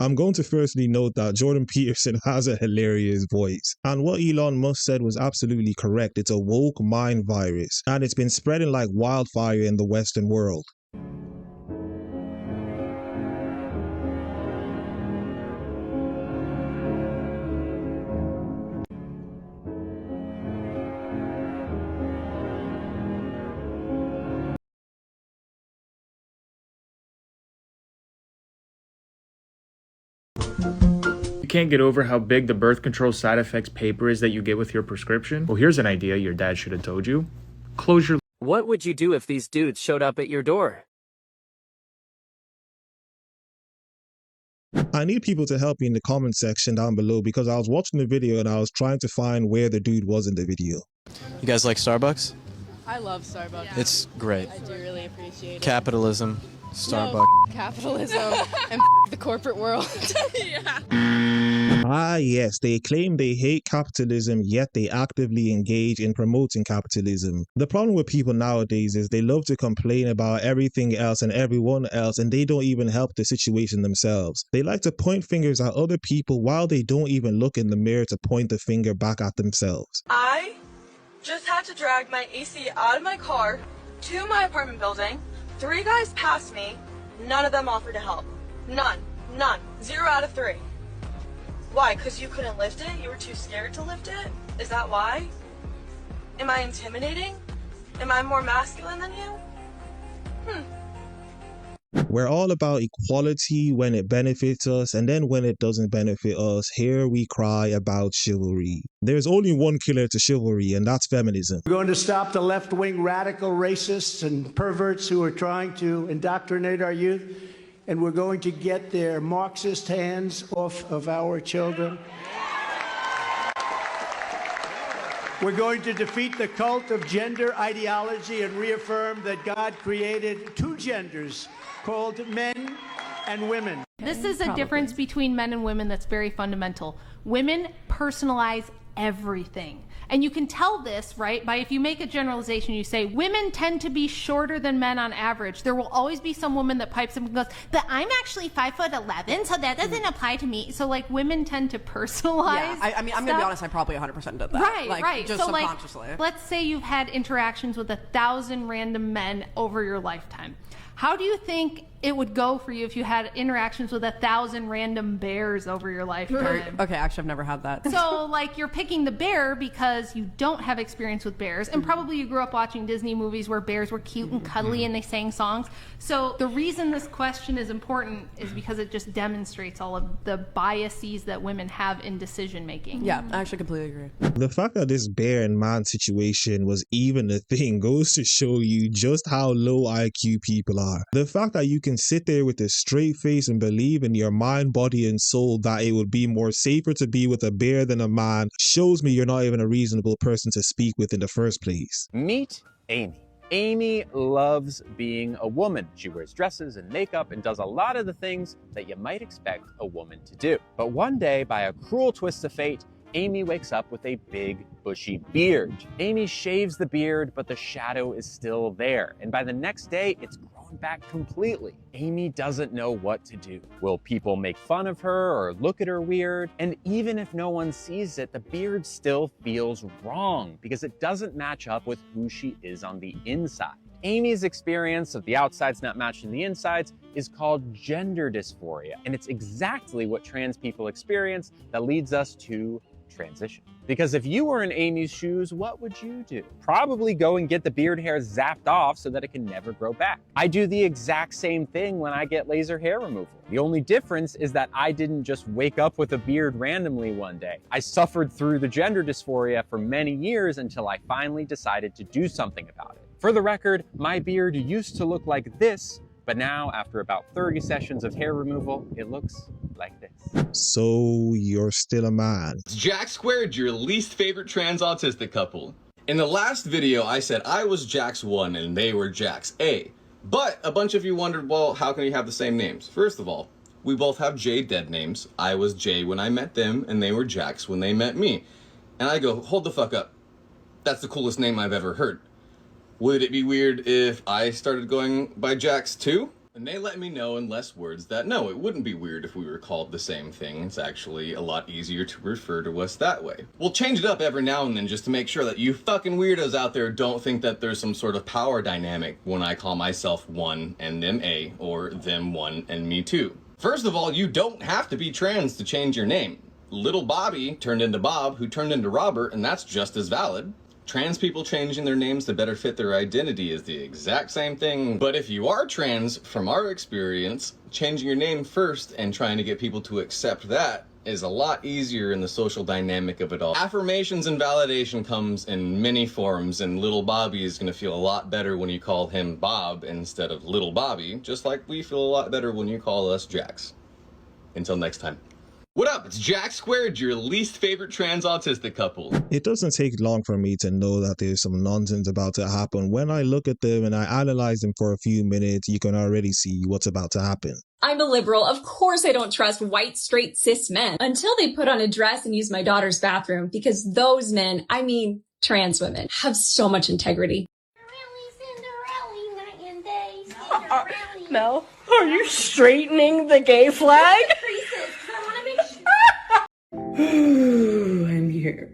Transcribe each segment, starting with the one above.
I'm going to firstly note that Jordan Peterson has a hilarious voice. And what Elon Musk said was absolutely correct. It's a woke mind virus, and it's been spreading like wildfire in the Western world. Can't get over how big the birth control side effects paper is that you get with your prescription? Well, here's an idea your dad should have told you. Close your... What would you do if these dudes showed up at your door? I need people to help me in the comment section down below because I was watching the video and I was trying to find where the dude was in the video. You guys like Starbucks? I love Starbucks. Yeah. It's great. I do really appreciate it. Capitalism, Starbucks. No, capitalism and the corporate world. Yeah. Ah yes, they claim they hate capitalism, yet they actively engage in promoting capitalism. The problem with people nowadays is they love to complain about everything else and everyone else, and they don't even help the situation themselves. They like to point fingers at other people while they don't even look in the mirror to point the finger back at themselves. I just had to drag my AC out of my car to my apartment building. 3 guys passed me. None of them offered to help. None. 0 out of 3. Why? Because you couldn't lift it? You were too scared to lift it? Is that why? Am I intimidating? Am I more masculine than you? We're all about equality when it benefits us, and then when it doesn't benefit us, here we cry about chivalry. There's only one killer to chivalry, and that's feminism. We're going to stop the left-wing radical racists and perverts who are trying to indoctrinate our youth, and we're going to get their Marxist hands off of our children. We're going to defeat the cult of gender ideology and reaffirm that God created 2 genders called men and women. This is a difference between men and women that's very fundamental. Women personalize everything. And you can tell this, right, by if you make a generalization, you say women tend to be shorter than men on average. There will always be some woman that pipes up and goes, but I'm actually 5'11", so that doesn't apply to me. So like women tend to personalize. Yeah, I mean, I'm gonna be honest, I probably 100% did that. Right, like, right. Just so subconsciously. Like, let's say you've had interactions with 1,000 random men over your lifetime. How do you think it would go for you if you had interactions with 1,000 random bears over your lifetime? Okay, actually, I've never had that. So, like, you're picking the bear because you don't have experience with bears, and probably you grew up watching Disney movies where bears were cute and cuddly and they sang songs. So the reason this question is important is because it just demonstrates all of the biases that women have in decision making. Yeah, I actually completely agree. The fact that this bear and man situation was even a thing goes to show you just how low IQ people are. The fact that you can sit there with a straight face and believe in your mind, body, and soul that it would be more safer to be with a bear than a man shows me you're not even a reasonable person to speak with in the first place. Meet Amy. Amy loves being a woman. She wears dresses and makeup and does a lot of the things that you might expect a woman to do. But one day, by a cruel twist of fate, Amy wakes up with a big, bushy beard. Amy shaves the beard, but the shadow is still there. And by the next day, it's grown back completely. Amy doesn't know what to do. Will people make fun of her or look at her weird? And even if no one sees it, the beard still feels wrong because it doesn't match up with who she is on the inside. Amy's experience of the outsides not matching the insides is called gender dysphoria, and it's exactly what trans people experience that leads us to transition. Because if you were in Amy's shoes, what would you do? Probably go and get the beard hair zapped off so that it can never grow back. I do the exact same thing when I get laser hair removal. The only difference is that I didn't just wake up with a beard randomly one day. I suffered through the gender dysphoria for many years until I finally decided to do something about it. For the record, my beard used to look like this, but now, after about 30 sessions of hair removal, it looks like this. So you're still a man. Jack Squared, your least favorite trans autistic couple. In the last video, I said I was Jax 1 and they were Jax A. But a bunch of you wondered, well, how can we have the same names? First of all, we both have J dead names. I was J when I met them, and they were Jax when they met me. And I go, hold the fuck up. That's the coolest name I've ever heard. Would it be weird if I started going by Jax too? And they let me know in less words that no, it wouldn't be weird if we were called the same thing. It's actually a lot easier to refer to us that way. We'll change it up every now and then just to make sure that you fucking weirdos out there don't think that there's some sort of power dynamic when I call myself one and them a, or them one and me two. First of all, you don't have to be trans to change your name. Little Bobby turned into Bob, who turned into Robert, and that's just as valid. Trans people changing their names to better fit their identity is the exact same thing. But if you are trans, from our experience, changing your name first and trying to get people to accept that is a lot easier in the social dynamic of it all. Affirmations and validation comes in many forms, and Little Bobby is going to feel a lot better when you call him Bob instead of Little Bobby, just like we feel a lot better when you call us Jax. Until next time. What up? It's Jax Squared, your least favorite trans autistic couple. It doesn't take long for me to know that there's some nonsense about to happen. When I look at them and I analyze them for a few minutes, you can already see what's about to happen. I'm a liberal. Of course I don't trust white, straight, cis men until they put on a dress and use my daughter's bathroom, because those men, I mean trans women, have so much integrity. Mel, are you straightening the gay flag? I'm here.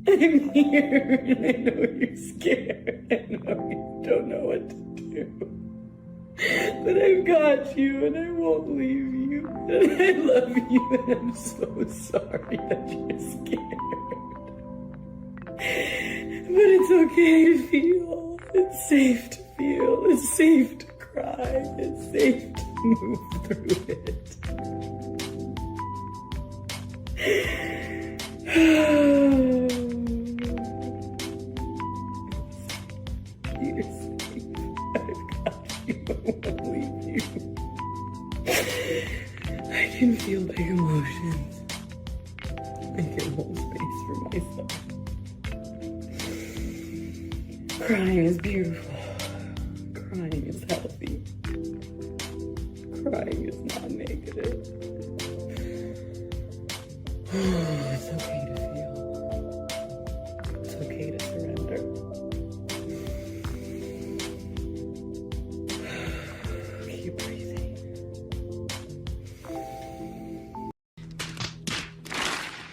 I'm here. And I know you're scared. I know you don't know what to do. But I've got you and I won't leave you. And I love you and I'm so sorry that you're scared. But it's okay to feel. It's safe to feel. It's safe to cry. It's safe to move through it. You're safe. I've got you. I won't leave you. I can feel my emotions. I can hold space for myself. Crying is beautiful. Crying is healthy. Crying is not negative. It's okay to feel. It's okay to surrender. Keep breathing.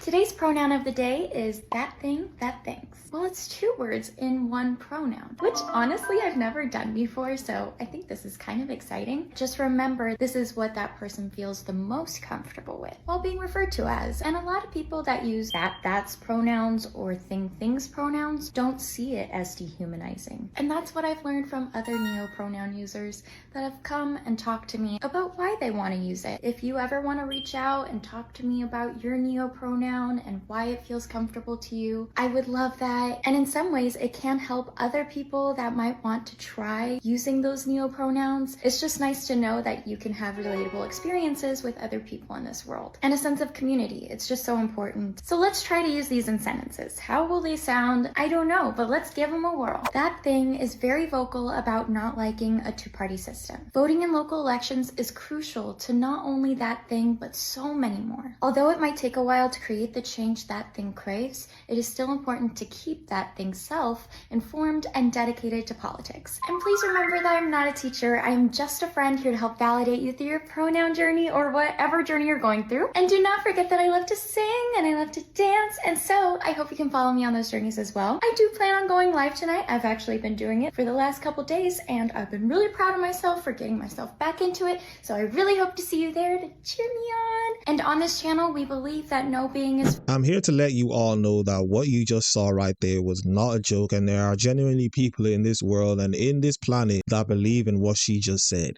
Today's pronoun of the day is that thing that thinks. Well, it's two words in one pronoun, which honestly I've never done before, so I think this is kind of exciting. Just remember, this is what that person feels the most comfortable with while being referred to as. And a lot of people that use that's pronouns or things pronouns don't see it as dehumanizing. And that's what I've learned from other neo-pronoun users that have come and talked to me about why they want to use it. If you ever want to reach out and talk to me about your neo-pronoun and why it feels comfortable to you, I would love that. And in some ways, it can help other people that might want to try using those neo-pronouns. It's just nice to know that you can have relatable experiences with other people in this world. And a sense of community. It's just so important. So let's try to use these in sentences. How will they sound? I don't know, but let's give them a whirl. That thing is very vocal about not liking a two-party system. Voting in local elections is crucial to not only that thing, but so many more. Although it might take a while to create the change that thing craves, it is still important to keep that thing's self informed and dedicated to politics. And please remember that I'm not a teacher. I'm just a friend here to help validate you through your pronoun journey or whatever journey you're going through. And do not forget that I love to sing and I love to dance, and so I hope you can follow me on those journeys as well. I do plan on going live tonight. I've actually been doing it for the last couple days, and I've been really proud of myself for getting myself back into it, so I really hope to see you there to cheer me on. And on this channel, we believe that no being is... I'm here to let you all know that what you just saw right there was not a joke, and there are genuinely people in this world and in this planet that believe in what she just said.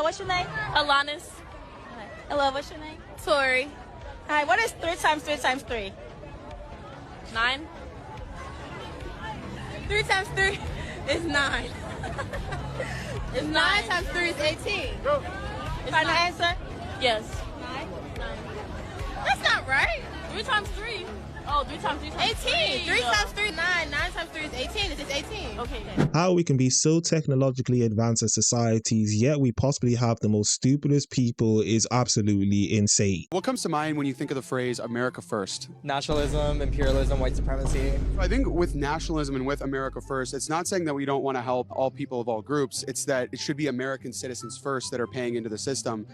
What's your name? Alanis. Hello, what's your name? Tori. Hi, what is 3 times 3 times 3? 9. 3 times 3 is 9. It's 9 times 3 is 18. Final answer? Yes. 9? 9. That's not right. 3 times 3. Oh, 3 times 3 times 18. 3 times 3, 9. 9 times 3 is 18. It's 18. Okay. How we can be so technologically advanced as societies, yet we possibly have the most stupidest people is absolutely insane. What comes to mind when you think of the phrase America First? Nationalism, imperialism, white supremacy. I think with nationalism and with America First, it's not saying that we don't want to help all people of all groups. It's that it should be American citizens first that are paying into the system.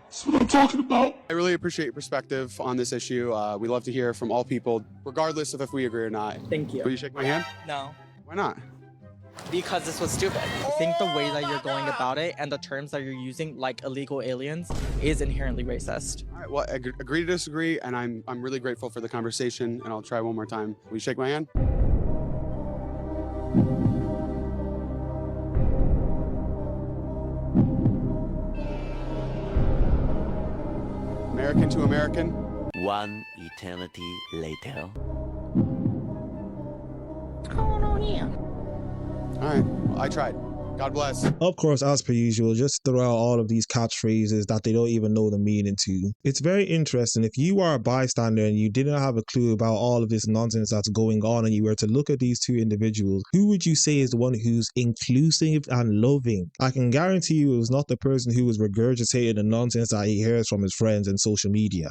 That's what I'm talking about. I really appreciate your perspective on this issue. We love to hear from all people, regardless of if we agree or not. Thank you. Will you shake my hand? No. Why not? Because this was stupid. I think the way that you're going about it and the terms that you're using, like illegal aliens, is inherently racist. All right, well, agree to disagree, and I'm really grateful for the conversation, and I'll try one more time. Will you shake my hand? American to American. One eternity later. What's going on here? All right, well, I tried. God bless. Of course, as per usual, just throw out all of these catchphrases that they don't even know the meaning to. It's very interesting. If you are a bystander and you didn't have a clue about all of this nonsense that's going on and you were to look at these two individuals, who would you say is the one who's inclusive and loving? I can guarantee you it was not the person who was regurgitating the nonsense that he hears from his friends and social media.